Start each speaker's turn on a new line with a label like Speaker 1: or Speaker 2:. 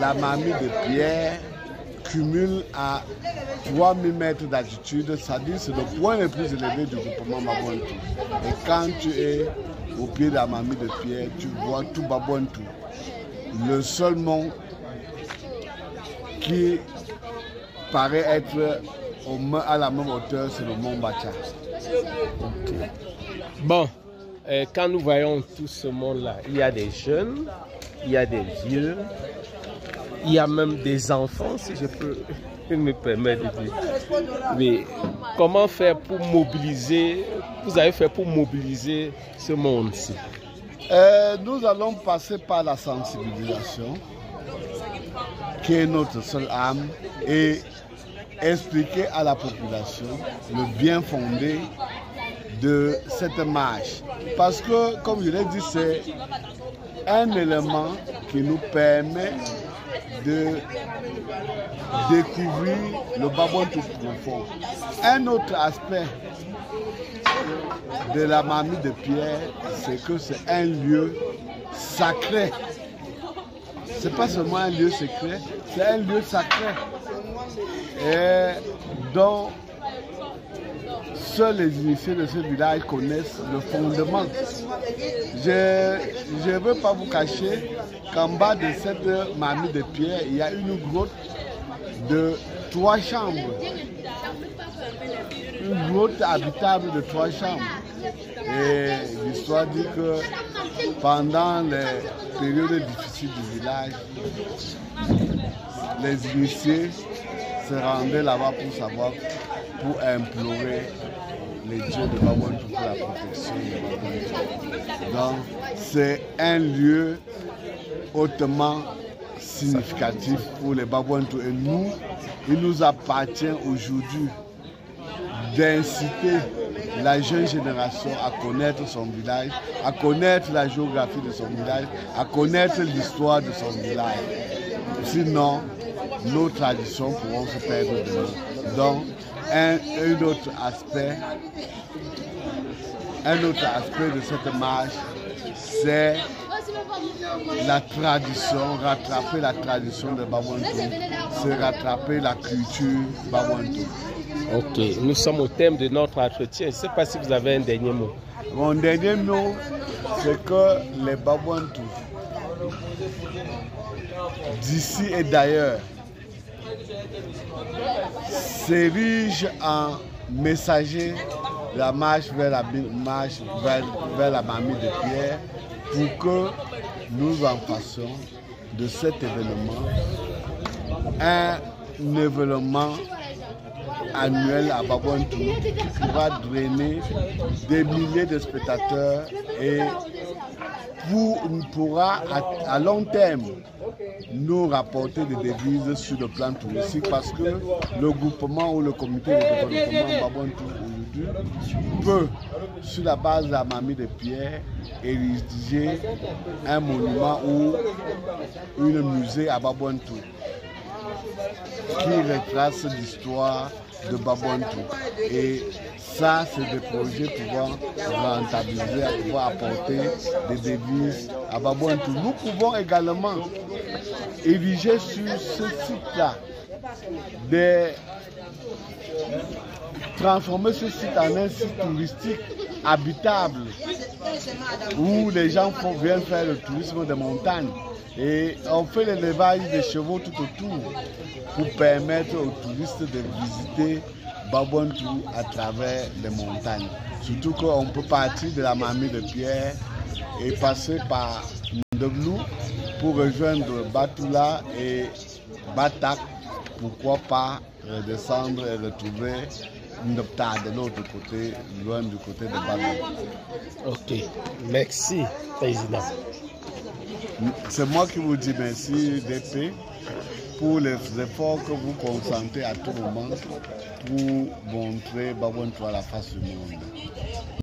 Speaker 1: la mamie de pierre cumule à 3000 mètres d'altitude, c'est-à-dire c'est le point le plus élevé du groupement Babouantou. Et quand tu es au pied de la mamie de pierre, tu vois tout Babouantou. Le seul mont qui paraît être à la même hauteur, c'est le mont Bacha.
Speaker 2: Okay. Bon, quand nous voyons tout ce monde-là, il y a des jeunes, il y a des vieux, il y a même des enfants, si je peux me permettre de dire. Mais comment faire pour mobiliser, vous avez fait pour mobiliser ce monde-ci?
Speaker 1: Nous allons passer par la sensibilisation, qui est notre seule âme, et expliquer à la population le bien fondé de cette marche. Parce que, comme je l'ai dit, c'est un élément qui nous permet de découvrir le Babouantou profond. Un autre aspect de la mamie de pierre, c'est que c'est un lieu sacré. C'est pas seulement un lieu secret, c'est un lieu sacré. Et dont seuls les initiés de ce village connaissent le fondement. Je ne veux pas vous cacher qu'en bas de cette mamie de pierre, il y a une grotte de 3 chambres. Une grotte habitable de 3 chambres. Et l'histoire dit que pendant les périodes difficiles du village, les initiés se rendaient là-bas pour implorer les dieux de Babouantou pour la protection de Babouantou. Donc c'est un lieu hautement significatif pour les Babouantou. Et nous, il nous appartient aujourd'hui d'inciter la jeune génération à connaître son village, à connaître la géographie de son village, à connaître l'histoire de son village. Sinon, nos traditions pourront se perdre de nous. Donc, un autre aspect de cette marche, c'est la tradition, rattraper la tradition de Babouantou, c'est rattraper la culture Babouantou.
Speaker 2: Ok, nous sommes au thème de notre entretien. Je ne sais pas si vous avez un dernier mot.
Speaker 1: Mon dernier mot, c'est que les Babouantou, d'ici et d'ailleurs, s'érigent en messager la marche vers la mamie de pierre pour que nous en fassions de cet événement un événement annuel à Babouantou qui pourra drainer des milliers de spectateurs et pourra à long terme nous rapporter des devises sur le plan touristique, parce que le groupement ou le comité de développement Babouantou aujourd'hui peut, sur la base de la mamie de pierre, ériger un monument ou un musée à Babouantou qui retrace l'histoire de Babouantou. Et ça, c'est des projets pouvant rentabiliser, pouvant apporter des devises à Babouantou. Nous pouvons également ériger sur ce site-là, transformer ce site en un site touristique habitable, où les gens viennent faire le tourisme de montagne. Et on fait l'élevage des chevaux tout autour pour permettre aux touristes de visiter Babouantou à travers les montagnes. Surtout qu'on peut partir de la mamie de pierre et passer par Ndoglou pour rejoindre Batoula et Batak. Pourquoi pas redescendre et retrouver Ndopta de l'autre côté, loin du côté de Babou.
Speaker 2: Ok, merci, président.
Speaker 1: C'est moi qui vous dis merci, DP, pour les efforts que vous consentez à tout moment pour montrer Babouantou à la face du monde.